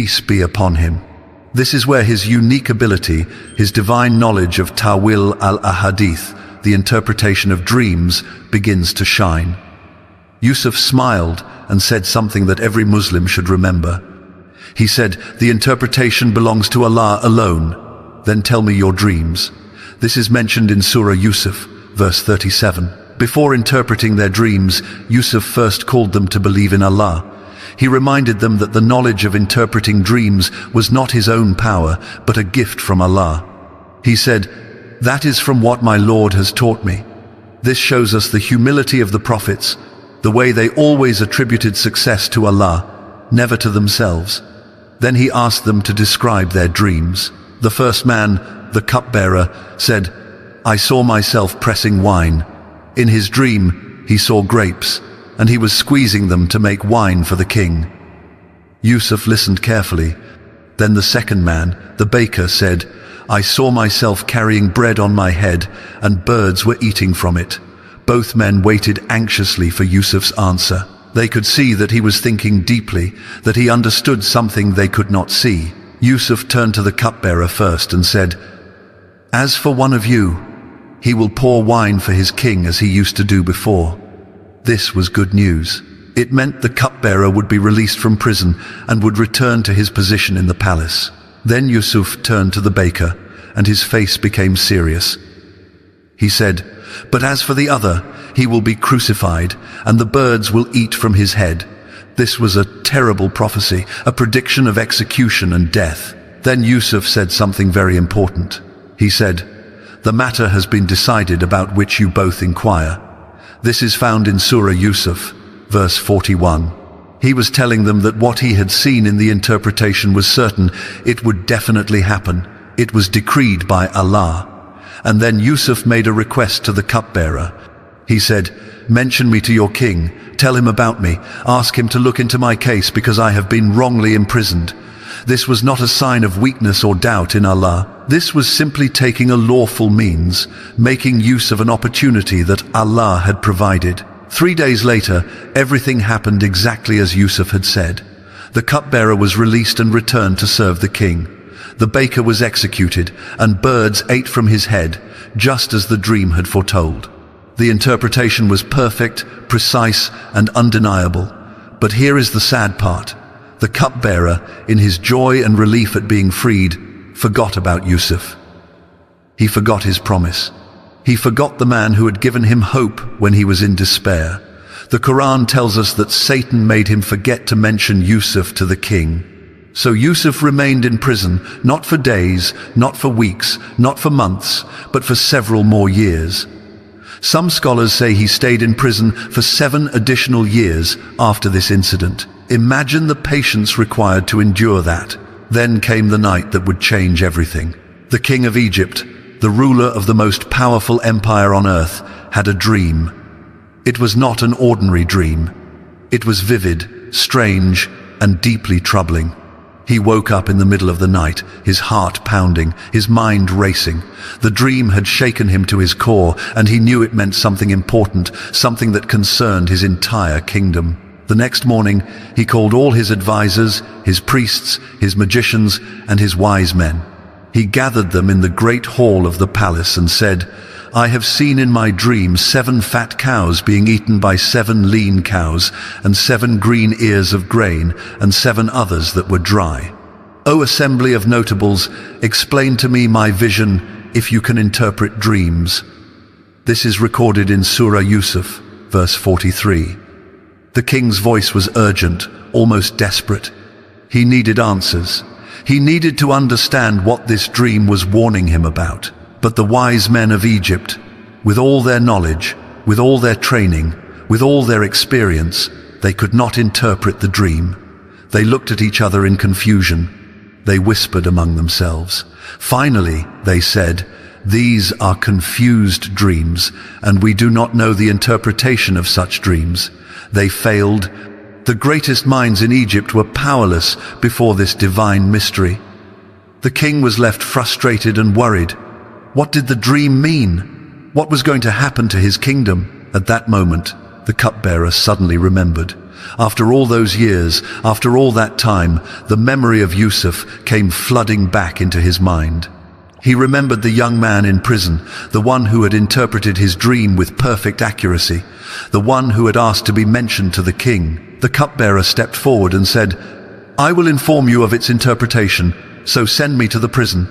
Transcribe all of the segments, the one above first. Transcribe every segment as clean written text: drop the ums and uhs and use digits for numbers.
peace be upon him. This is where his unique ability, his divine knowledge of Ta'wil al-Ahadith, the interpretation of dreams, begins to shine. Yusuf smiled and said something that every Muslim should remember. He said, "The interpretation belongs to Allah alone. Then tell me your dreams." This is mentioned in Surah Yusuf, verse 37. Before interpreting their dreams, Yusuf first called them to believe in Allah. He reminded them that the knowledge of interpreting dreams was not his own power, but a gift from Allah. He said, "That is from what my Lord has taught me." This shows us the humility of the prophets, the way they always attributed success to Allah, never to themselves. Then he asked them to describe their dreams. The first man, the cupbearer, said, "I saw myself pressing wine." In his dream, he saw grapes, and he was squeezing them to make wine for the king. Yusuf listened carefully. Then the second man, the baker, said, "I saw myself carrying bread on my head, and birds were eating from it." Both men waited anxiously for Yusuf's answer. They could see that he was thinking deeply, that he understood something they could not see. Yusuf turned to the cupbearer first and said, "As for one of you, he will pour wine for his king as he used to do before." This was good news. It meant the cupbearer would be released from prison and would return to his position in the palace. Then Yusuf turned to the baker, and his face became serious. He said, "But as for the other, he will be crucified, and the birds will eat from his head." This was a terrible prophecy, a prediction of execution and death. Then Yusuf said something very important. He said, "The matter has been decided about which you both inquire." This is found in Surah Yusuf, verse 41. He was telling them that what he had seen in the interpretation was certain. It would definitely happen. It was decreed by Allah. And then Yusuf made a request to the cupbearer. He said, "Mention me to your king. Tell him about me. Ask him to look into my case because I have been wrongly imprisoned." This was not a sign of weakness or doubt in Allah. This was simply taking a lawful means, making use of an opportunity that Allah had provided. 3 days later, everything happened exactly as Yusuf had said. The cupbearer was released and returned to serve the king. The baker was executed, and birds ate from his head, just as the dream had foretold. The interpretation was perfect, precise, and undeniable. But here is the sad part. The cupbearer, in his joy and relief at being freed, forgot about Yusuf. He forgot his promise. He forgot the man who had given him hope when he was in despair. The Quran tells us that Satan made him forget to mention Yusuf to the king. So Yusuf remained in prison, not for days, not for weeks, not for months, but for several more years. Some scholars say he stayed in prison for 7 additional years after this incident. Imagine the patience required to endure that. Then came the night that would change everything. The king of Egypt, the ruler of the most powerful empire on earth, had a dream. It was not an ordinary dream. It was vivid, strange, and deeply troubling. He woke up in the middle of the night, his heart pounding, his mind racing. The dream had shaken him to his core, and he knew it meant something important, something that concerned his entire kingdom. The next morning, he called all his advisors, his priests, his magicians, and his wise men. He gathered them in the great hall of the palace and said, "I have seen in my dream 7 fat cows being eaten by 7 lean cows, and 7 green ears of grain, and 7 others that were dry. O assembly of notables, explain to me my vision if you can interpret dreams." This is recorded in Surah Yusuf, verse 43. The king's voice was urgent, almost desperate. He needed answers. He needed to understand what this dream was warning him about. But the wise men of Egypt, with all their knowledge, with all their training, with all their experience, they could not interpret the dream. They looked at each other in confusion. They whispered among themselves. Finally, they said, "These are confused dreams, and we do not know the interpretation of such dreams." They failed. The greatest minds in Egypt were powerless before this divine mystery. The king was left frustrated and worried. What did the dream mean? What was going to happen to his kingdom? At that moment, the cupbearer suddenly remembered. After all those years, after all that time, the memory of Yusuf came flooding back into his mind. He remembered the young man in prison, the one who had interpreted his dream with perfect accuracy, the one who had asked to be mentioned to the king. The cupbearer stepped forward and said, "I will inform you of its interpretation, so send me to the prison."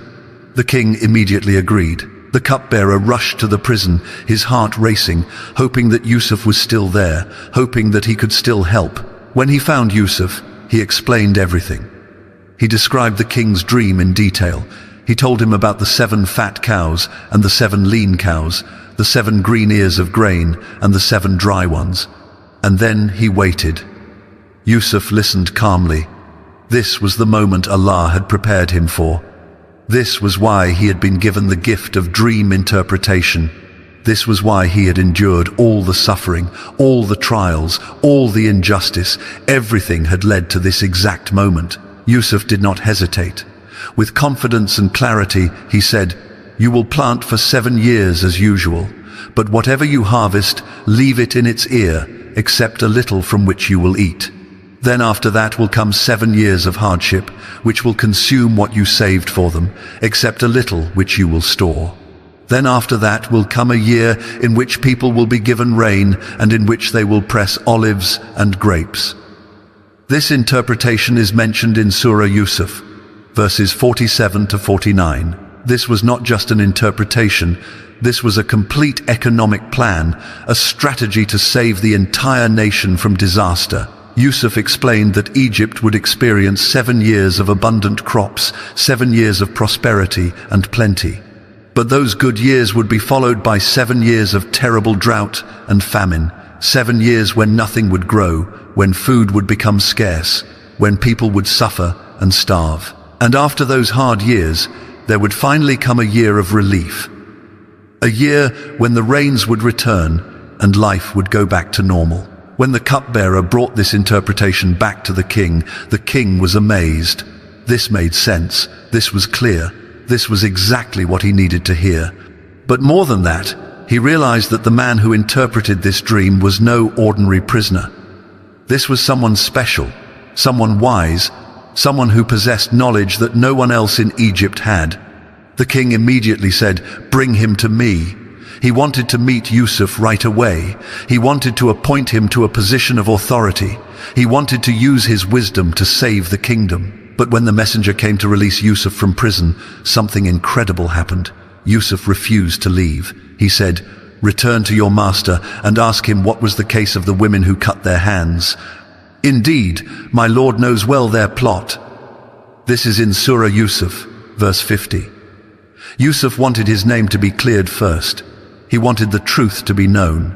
The king immediately agreed. The cupbearer rushed to the prison, his heart racing, hoping that Yusuf was still there, hoping that he could still help. When he found Yusuf, he explained everything. He described the king's dream in detail. He told him about the 7 fat cows and the 7 lean cows, the 7 green ears of grain and the 7 dry ones. And then he waited. Yusuf listened calmly. This was the moment Allah had prepared him for. This was why he had been given the gift of dream interpretation. This was why he had endured all the suffering, all the trials, all the injustice. Everything had led to this exact moment. Yusuf did not hesitate. With confidence and clarity, he said, "You will plant for 7 years as usual, but whatever you harvest, leave it in its ear, except a little from which you will eat. Then after that will come 7 years of hardship, which will consume what you saved for them, except a little which you will store. Then after that will come a year in which people will be given rain and in which they will press olives and grapes." This interpretation is mentioned in Surah Yusuf, verses 47 to 49. This was not just an interpretation, this was a complete economic plan, a strategy to save the entire nation from disaster. Yusuf explained that Egypt would experience 7 years of abundant crops, 7 years of prosperity and plenty. But those good years would be followed by 7 years of terrible drought and famine, 7 years when nothing would grow, when food would become scarce, when people would suffer and starve. And after those hard years, there would finally come a year of relief. A year when the rains would return and life would go back to normal. When the cupbearer brought this interpretation back to the king was amazed. This made sense. This was clear. This was exactly what he needed to hear. But more than that, he realized that the man who interpreted this dream was no ordinary prisoner. This was someone special, someone wise, someone who possessed knowledge that no one else in Egypt had. The king immediately said, "Bring him to me." He wanted to meet Yusuf right away. He wanted to appoint him to a position of authority. He wanted to use his wisdom to save the kingdom. But when the messenger came to release Yusuf from prison, something incredible happened. Yusuf refused to leave. He said, "Return to your master and ask him what was the case of the women who cut their hands. Indeed, my Lord knows well their plot." This is in Surah Yusuf, verse 50. Yusuf wanted his name to be cleared first. He wanted the truth to be known.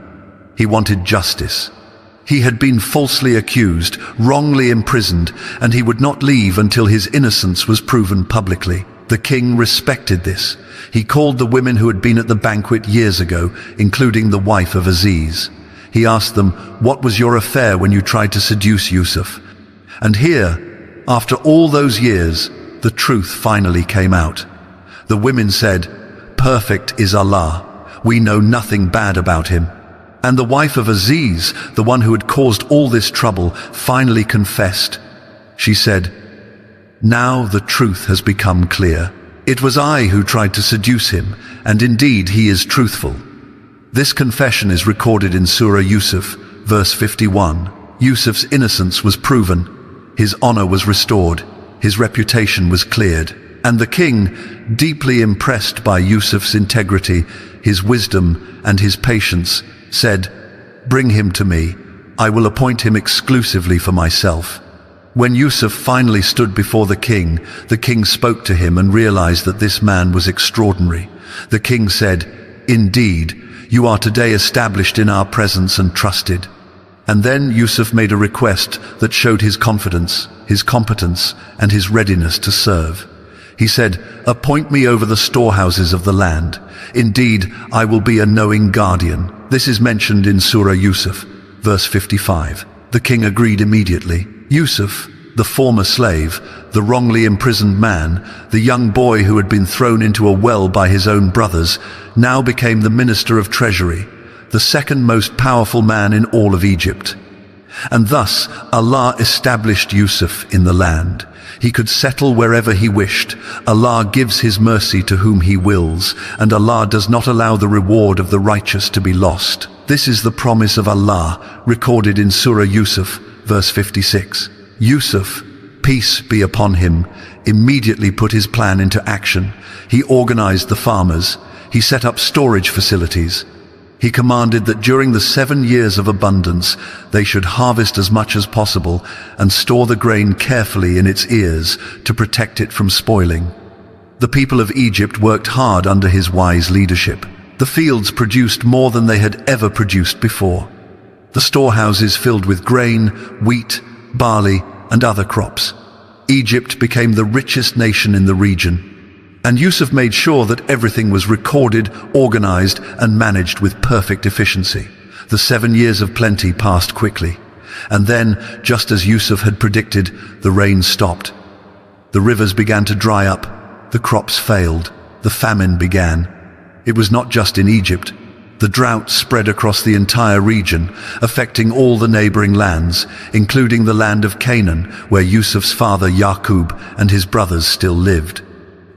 He wanted justice. He had been falsely accused, wrongly imprisoned, and he would not leave until his innocence was proven publicly. The king respected this. He called the women who had been at the banquet years ago, including the wife of Aziz. He asked them, "What was your affair when you tried to seduce Yusuf?" And here, after all those years, the truth finally came out. The women said, "Perfect is Allah. We know nothing bad about him." And the wife of Aziz, the one who had caused all this trouble, finally confessed. She said, "Now the truth has become clear. It was I who tried to seduce him, and indeed he is truthful." This confession is recorded in Surah Yusuf, verse 51. Yusuf's innocence was proven, his honor was restored, his reputation was cleared. And the king, deeply impressed by Yusuf's integrity, his wisdom, and his patience, said, "Bring him to me. I will appoint him exclusively for myself." When Yusuf finally stood before the king spoke to him and realized that this man was extraordinary. The king said, "Indeed, you are today established in our presence and trusted." And then Yusuf made a request that showed his confidence, his competence, and his readiness to serve. He said, "Appoint me over the storehouses of the land. Indeed, I will be a knowing guardian." This is mentioned in Surah Yusuf, verse 55. The king agreed immediately. Yusuf, the former slave, the wrongly imprisoned man, the young boy who had been thrown into a well by his own brothers, now became the minister of treasury, the second most powerful man in all of Egypt. And thus Allah established Yusuf in the land. He could settle wherever he wished. Allah gives his mercy to whom he wills, and Allah does not allow the reward of the righteous to be lost. This is the promise of Allah, recorded in Surah Yusuf, verse 56. Yusuf, peace be upon him, immediately put his plan into action. He organized the farmers. He set up storage facilities. He commanded that during the 7 years of abundance, they should harvest as much as possible and store the grain carefully in its ears to protect it from spoiling. The people of Egypt worked hard under his wise leadership. The fields produced more than they had ever produced before. The storehouses filled with grain, wheat, barley, and other crops. Egypt became the richest nation in the region. And Yusuf made sure that everything was recorded, organized, and managed with perfect efficiency. The 7 years of plenty passed quickly. And then, just as Yusuf had predicted, the rain stopped. The rivers began to dry up. The crops failed. The famine began. It was not just in Egypt. The drought spread across the entire region, affecting all the neighboring lands, including the land of Canaan, where Yusuf's father Yaqub and his brothers still lived.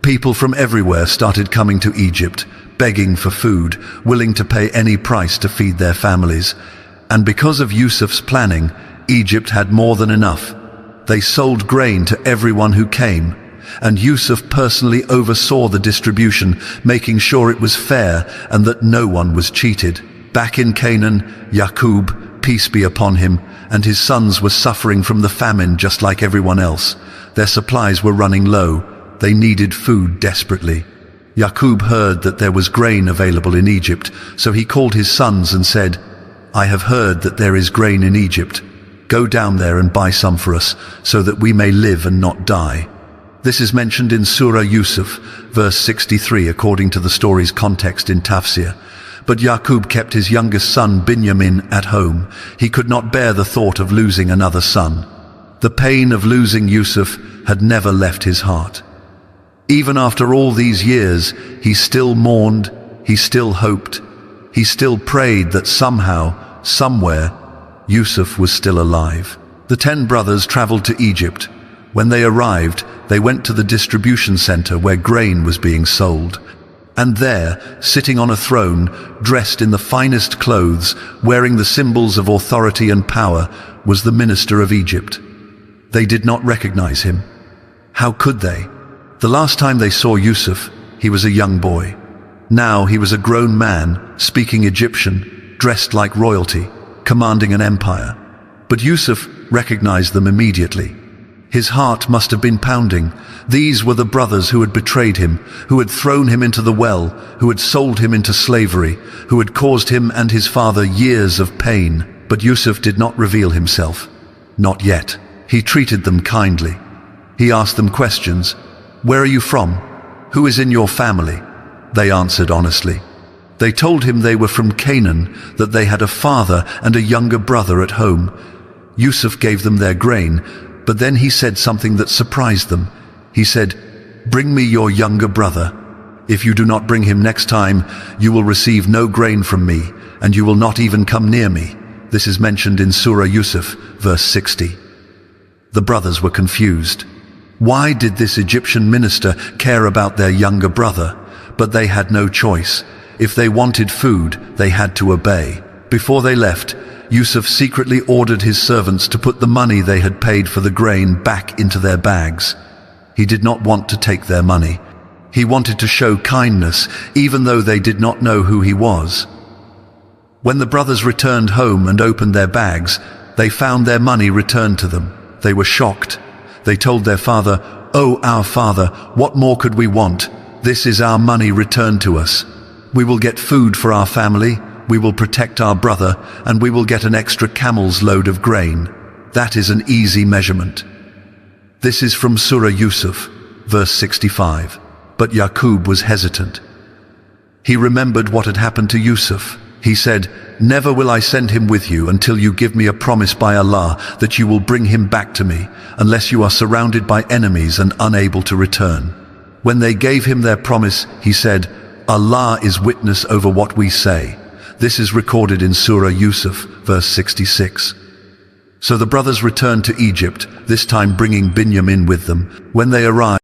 People from everywhere started coming to Egypt, begging for food, willing to pay any price to feed their families. And because of Yusuf's planning, Egypt had more than enough. They sold grain to everyone who came, and Yusuf personally oversaw the distribution, making sure it was fair and that no one was cheated. Back in Canaan, Yaqub, peace be upon him, and his sons were suffering from the famine just like everyone else. Their supplies were running low. They needed food desperately. Yaqub heard that there was grain available in Egypt, so he called his sons and said, "I have heard that there is grain in Egypt. Go down there and buy some for us, so that we may live and not die." This is mentioned in Surah Yusuf, verse 63, according to the story's context in Tafsir. But Yaqub kept his youngest son Binyamin at home. He could not bear the thought of losing another son. The pain of losing Yusuf had never left his heart. Even after all these years, he still mourned, he still hoped, he still prayed that somehow, somewhere, Yusuf was still alive. The 10 brothers traveled to Egypt. When they arrived, they went to the distribution center where grain was being sold. And there, sitting on a throne, dressed in the finest clothes, wearing the symbols of authority and power, was the minister of Egypt. They did not recognize him. How could they? The last time they saw Yusuf, he was a young boy. Now he was a grown man, speaking Egyptian, dressed like royalty, commanding an empire. But Yusuf recognized them immediately. His heart must have been pounding. These were the brothers who had betrayed him, who had thrown him into the well, who had sold him into slavery, who had caused him and his father years of pain. But Yusuf did not reveal himself. Not yet. He treated them kindly. He asked them questions. "Where are you from? Who is in your family?" They answered honestly. They told him they were from Canaan, that they had a father and a younger brother at home. Yusuf gave them their grain, but then he said something that surprised them. He said, "Bring me your younger brother. If you do not bring him next time, you will receive no grain from me, and you will not even come near me." This is mentioned in Surah Yusuf, verse 60. The brothers were confused. Why did this Egyptian minister care about their younger brother? But they had no choice. If they wanted food, they had to obey. Before they left, Yusuf secretly ordered his servants to put the money they had paid for the grain back into their bags. He did not want to take their money. He wanted to show kindness, even though they did not know who he was. When the brothers returned home and opened their bags, they found their money returned to them. They were shocked. They told their father, "Oh, our father, what more could we want? This is our money returned to us. We will get food for our family, we will protect our brother, and we will get an extra camel's load of grain. That is an easy measurement." This is from Surah Yusuf, verse 65. But Yaqub was hesitant. He remembered what had happened to Yusuf. He said, "Never will I send him with you until you give me a promise by Allah that you will bring him back to me, unless you are surrounded by enemies and unable to return." When they gave him their promise, he said, "Allah is witness over what we say." This is recorded in Surah Yusuf, verse 66. So the brothers returned to Egypt, this time bringing Binyamin with them. When they arrived,